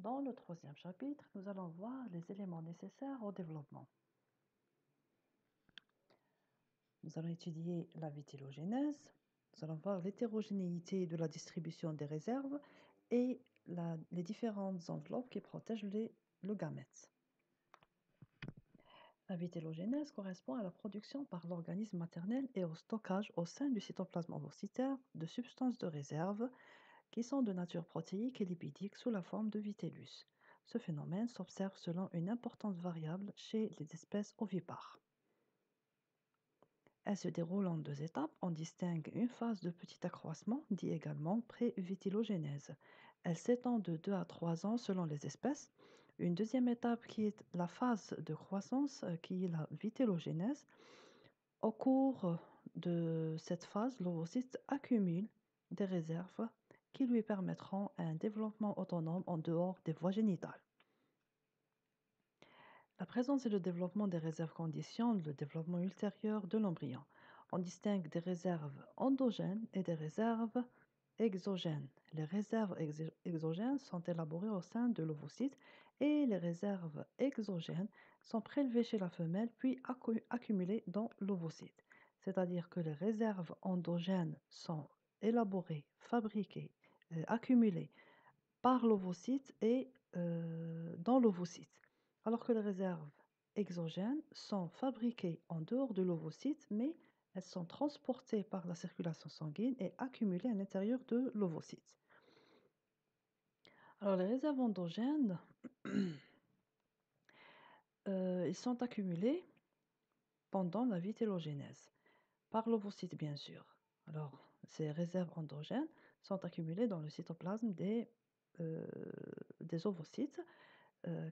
Dans le troisième chapitre, nous allons voir les éléments nécessaires au développement. Nous allons étudier la vitellogénèse, nous allons voir l'hétérogénéité de la distribution des réserves et les différentes enveloppes qui protègent le gamète. La vitellogénèse correspond à la production par l'organisme maternel et au stockage au sein du cytoplasme ovocytaire de substances de réserve qui sont de nature protéique et lipidique sous la forme de vitellus. Ce phénomène s'observe selon une importante variable chez les espèces ovipares. Elle se déroule en deux étapes. On distingue une phase de petit accroissement, dit également pré-vitellogénèse. Elle s'étend de 2 à 3 ans selon les espèces. Une deuxième étape qui est la phase de croissance, qui est la vitellogénèse. Au cours de cette phase, l'ovocyte accumule des réserves qui lui permettront un développement autonome en dehors des voies génitales. La présence et le développement des réserves conditionnent le développement ultérieur de l'embryon. On distingue des réserves endogènes et des réserves exogènes. Les réserves exogènes sont élaborées au sein de l'ovocyte et les réserves exogènes sont prélevées chez la femelle puis accumulées dans l'ovocyte. C'est-à-dire que les réserves endogènes sont élaborées, fabriquées, accumulées par l'ovocyte et dans l'ovocyte, alors que les réserves exogènes sont fabriquées en dehors de l'ovocyte, mais elles sont transportées par la circulation sanguine et accumulées à l'intérieur de l'ovocyte. Alors les réserves endogènes, ils sont accumulés pendant la vitellogénèse, par l'ovocyte bien sûr. Alors ces réserves endogènes sont accumulées dans le cytoplasme des ovocytes.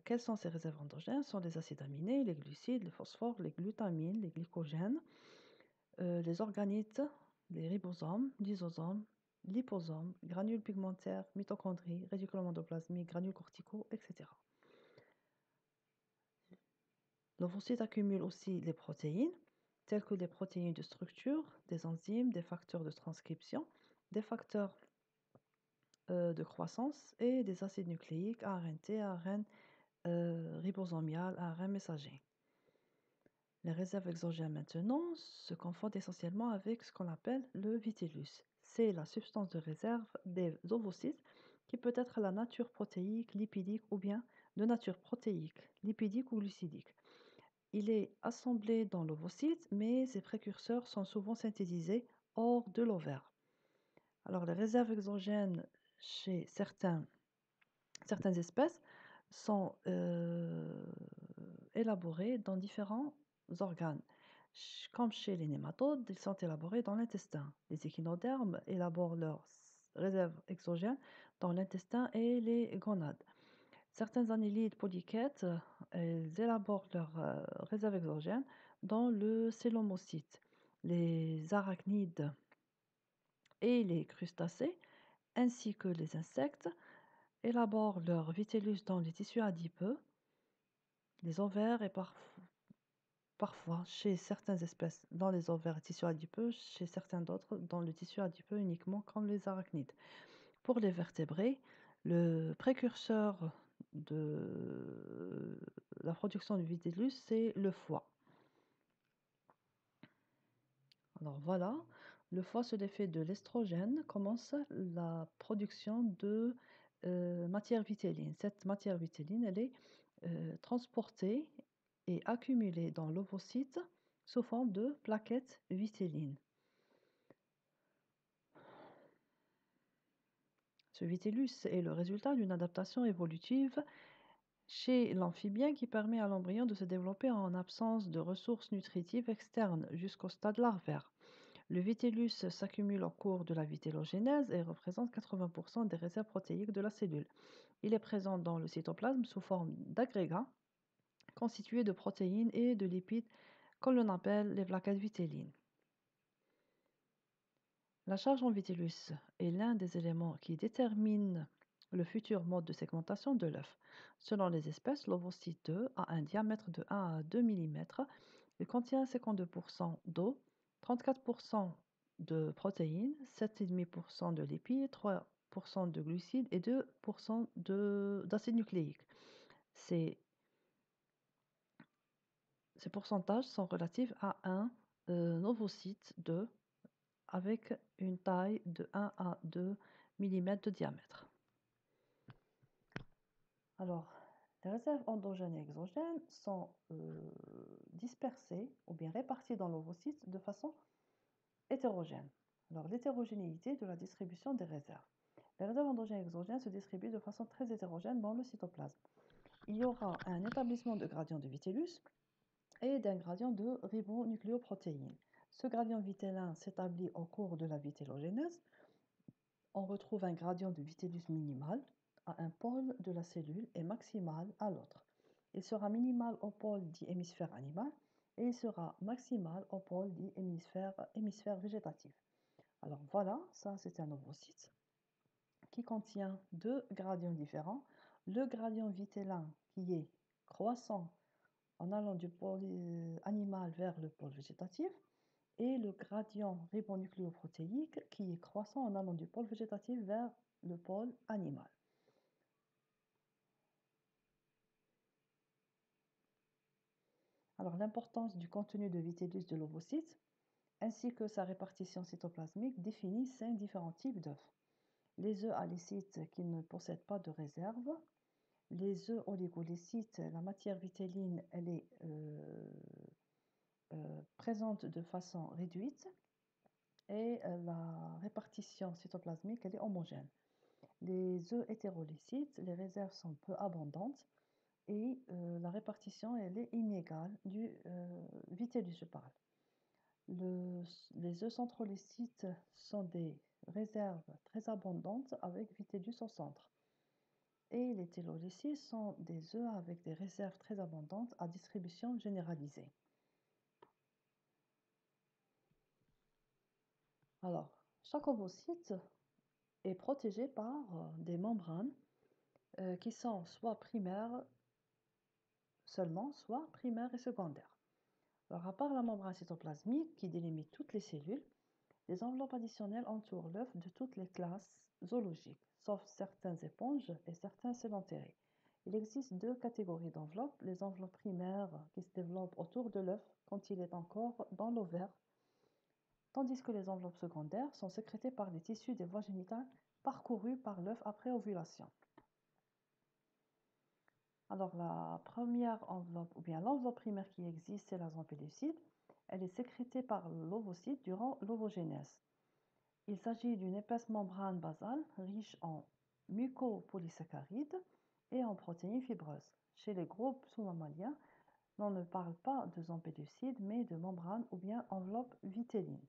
Quelles sont ces réserves endogènes? Ce sont les acides aminés, les glucides, les phosphores, les glutamines, les glycogènes, les organites, les ribosomes, lysosomes, liposomes, granules pigmentaires, mitochondries, réticulum endoplasmique, granules corticaux, etc. L'ovocyte accumule aussi les protéines, telles que les protéines de structure, des enzymes, des facteurs de transcription, des facteurs de croissance et des acides nucléiques, ARNT, ARN ribosomial, ARN messager. Les réserves exogènes maintenant se confondent essentiellement avec ce qu'on appelle le vitellus. C'est la substance de réserve des ovocytes qui peut être la nature protéique, lipidique ou bien de nature protéique, lipidique ou glucidique. Il est assemblé dans l'ovocyte, mais ses précurseurs sont souvent synthétisés hors de l'ovaire. Alors les réserves exogènes chez certaines espèces sont élaborées dans différents organes. Comme chez les nématodes, ils sont élaborés dans l'intestin. Les échinodermes élaborent leurs réserves exogènes dans l'intestin et les gonades. Certains annélides polychètes, ils élaborent leurs réserves exogènes dans le célomocyte. Les arachnides et les crustacés, ainsi que les insectes, élaborent leur vitellus dans les tissus adipeux, les ovaires et parfois, chez certaines espèces, dans les ovaires et tissus adipeux, chez certains d'autres, dans le tissu adipeux uniquement, comme les arachnides. Pour les vertébrés, le précurseur de la production du vitellus, c'est le foie. Alors voilà, le foie se défait de l'estrogène, commence la production de matière vitelline. Cette matière vitelline, elle est transportée et accumulée dans l'ovocyte sous forme de plaquettes vitellines. Ce vitellus est le résultat d'une adaptation évolutive chez l'amphibien qui permet à l'embryon de se développer en absence de ressources nutritives externes jusqu'au stade larvaire. Le vitellus s'accumule au cours de la vitellogénèse et représente 80% des réserves protéiques de la cellule. Il est présent dans le cytoplasme sous forme d'agrégats constitués de protéines et de lipides que l'on appelle les plaquettes vitellines. La charge en vitellus est l'un des éléments qui détermine le futur mode de segmentation de l'œuf. Selon les espèces, l'ovocyte 2 a un diamètre de 1 à 2 mm. Il contient 52% d'eau, 34% de protéines, 7,5% de lipides, de glucides et 2% d'acide nucléique. Ces pourcentages sont relatifs à un ovocyte avec une taille de 1 à 2 mm de diamètre. Alors, les réserves endogènes et exogènes sont dispersées ou bien réparties dans l'ovocyte de façon hétérogène. Alors, l'hétérogénéité de la distribution des réserves. Les réserves endogènes et exogènes se distribuent de façon très hétérogène dans le cytoplasme. Il y aura un établissement de gradient de Vitellus et d'un gradient de ribonucléoprotéines. Ce gradient vitellin s'établit au cours de la vitellogénèse. On retrouve un gradient de Vitellus minimal à un pôle de la cellule et maximal à l'autre. Il sera minimal au pôle dit hémisphère animal et il sera maximal au pôle dit hémisphère végétatif. Alors voilà, ça c'est un ovocyte qui contient deux gradients différents. Le gradient vitellin qui est croissant en allant du pôle animal vers le pôle végétatif et le gradient ribonucléoprotéique qui est croissant en allant du pôle végétatif vers le pôle animal. Alors l'importance du contenu de Vitellus de l'ovocyte ainsi que sa répartition cytoplasmique définit 5 différents types d'œufs. Les œufs allycytes qui ne possèdent pas de réserve, les œufs oligolycytes, la matière vitelline elle est présente de façon réduite et la répartition cytoplasmique elle est homogène. Les œufs hétérolycytes, les réserves sont peu abondantes et la répartition elle est inégale du vitellus, je parle. Les œufs centrolycytes sont des réserves très abondantes avec vitellus au centre. Et les télolycytes sont des œufs avec des réserves très abondantes à distribution généralisée. Alors, chaque ovocyte est protégé par des membranes qui sont soit primaires seulement, soit primaires et secondaires. Alors, à part la membrane cytoplasmique qui délimite toutes les cellules, les enveloppes additionnelles entourent l'œuf de toutes les classes zoologiques, sauf certaines éponges et certains sédentaires. Il existe deux catégories d'enveloppes, les enveloppes primaires qui se développent autour de l'œuf quand il est encore dans l'ovaire, tandis que les enveloppes secondaires sont sécrétées par les tissus des voies génitales parcourus par l'œuf après ovulation. Alors la première enveloppe, ou bien l'enveloppe primaire qui existe, c'est la zone pellucide. Elle est sécrétée par l'ovocyte durant l'ovogénèse. Il s'agit d'une épaisse membrane basale riche en mucopolysaccharides et en protéines fibreuses. Chez les groupes sous-mammaliens, l'on ne parle pas de zone pellucide, mais de membrane ou bien enveloppe vitelline.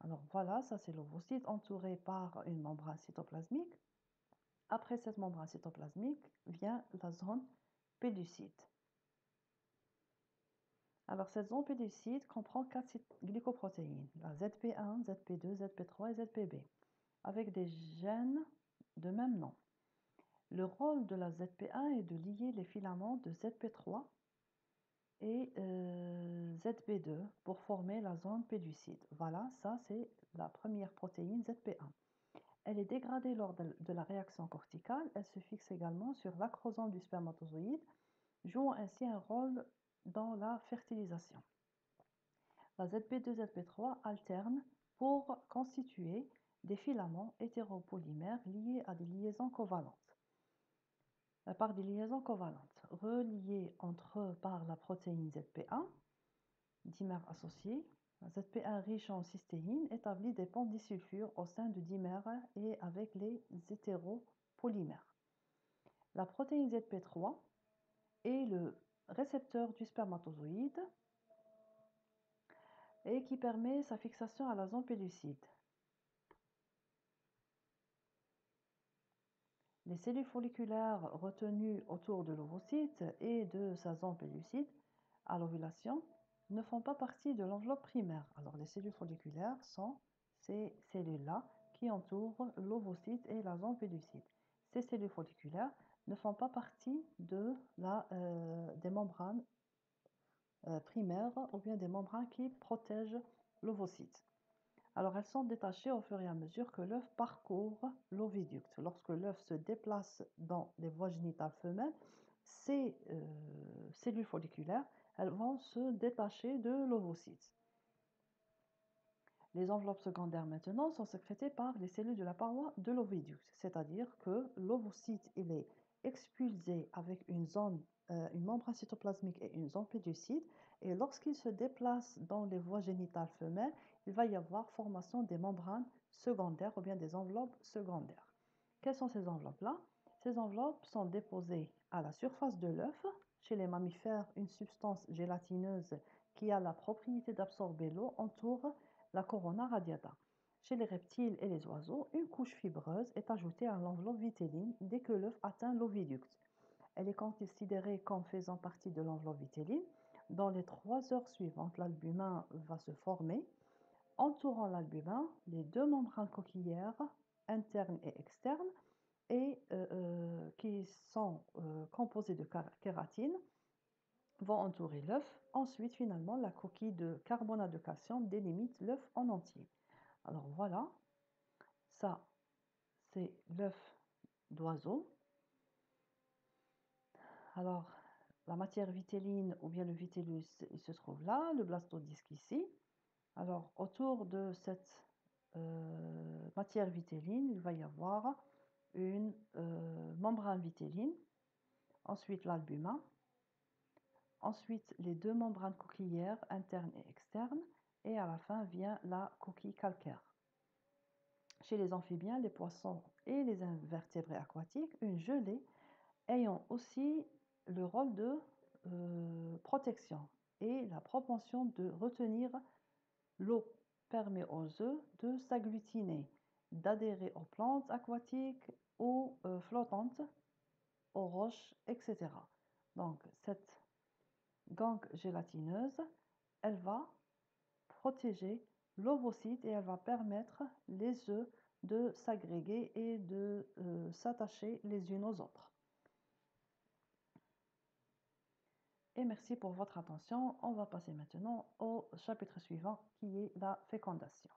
Alors voilà, ça c'est l'ovocyte entouré par une membrane cytoplasmique. Après cette membrane cytoplasmique vient la zone pellucide. Alors cette zone pellucide comprend 4 glycoprotéines, la ZP1, ZP2, ZP3 et ZPB, avec des gènes de même nom. Le rôle de la ZP1 est de lier les filaments de ZP3 et ZP2 pour former la zone pellucide. Voilà, ça c'est la première protéine ZP1. Elle est dégradée lors de la réaction corticale. Elle se fixe également sur l'acrosome du spermatozoïde, jouant ainsi un rôle dans la fertilisation. La ZP2, ZP3 alternent pour constituer des filaments hétéropolymères liés à des liaisons covalentes. Par des liaisons covalentes, reliées entre eux par la protéine ZP1, dimères associés. La ZP1 riche en cystéine établit des ponts disulfure au sein de dimères et avec les hétéropolymères. La protéine ZP3 est le récepteur du spermatozoïde et qui permet sa fixation à la zone pellucide. Les cellules folliculaires retenues autour de l'ovocyte et de sa zone pellucide à l'ovulation ne font pas partie de l'enveloppe primaire. Alors les cellules folliculaires sont ces cellules-là qui entourent l'ovocyte et la zone pellucide. Ces cellules folliculaires ne font pas partie des membranes primaires ou bien des membranes qui protègent l'ovocyte. Alors, elles sont détachées au fur et à mesure que l'œuf parcourt l'oviducte. Lorsque l'œuf se déplace dans les voies génitales femelles, ces cellules folliculaires, elles vont se détacher de l'ovocyte. Les enveloppes secondaires maintenant sont sécrétées par les cellules de la paroi de l'oviducte, c'est-à-dire que l'ovocyte il est expulsé avec une membrane cytoplasmique et une zone péducide, et lorsqu'il se déplace dans les voies génitales femelles, il va y avoir formation des membranes secondaires ou bien des enveloppes secondaires. Quelles sont ces enveloppes-là? Ces enveloppes sont déposées à la surface de l'œuf. Chez les mammifères, une substance gélatineuse qui a la propriété d'absorber l'eau entoure la corona radiata. Chez les reptiles et les oiseaux, une couche fibreuse est ajoutée à l'enveloppe vitéline dès que l'œuf atteint l'oviducte. Elle est considérée comme faisant partie de l'enveloppe vitéline. Dans les 3 heures suivantes, l'albumin va se former. Entourant l'albumin, les deux membranes coquillères, internes et externes, qui sont composées de kératine, vont entourer l'œuf. Ensuite, finalement, la coquille de carbonate de calcium délimite l'œuf en entier. Alors voilà, ça, c'est l'œuf d'oiseau. Alors, la matière vitéline ou bien le vitellus, il se trouve là, le blastodisque ici. Alors, autour de cette matière vitéline, il va y avoir une membrane vitéline, ensuite l'albumin, ensuite les deux membranes coquillères internes et externes, et à la fin vient la coquille calcaire. Chez les amphibiens, les poissons et les invertébrés aquatiques, une gelée ayant aussi le rôle de protection et la propension de retenir l'eau permet aux œufs de s'agglutiner, d'adhérer aux plantes aquatiques ou flottantes, aux roches, etc. Donc cette gangue gélatineuse, elle va protéger l'ovocyte et elle va permettre les œufs de s'agréger et de s'attacher les unes aux autres. Et merci pour votre attention. On va passer maintenant au chapitre suivant qui est la fécondation.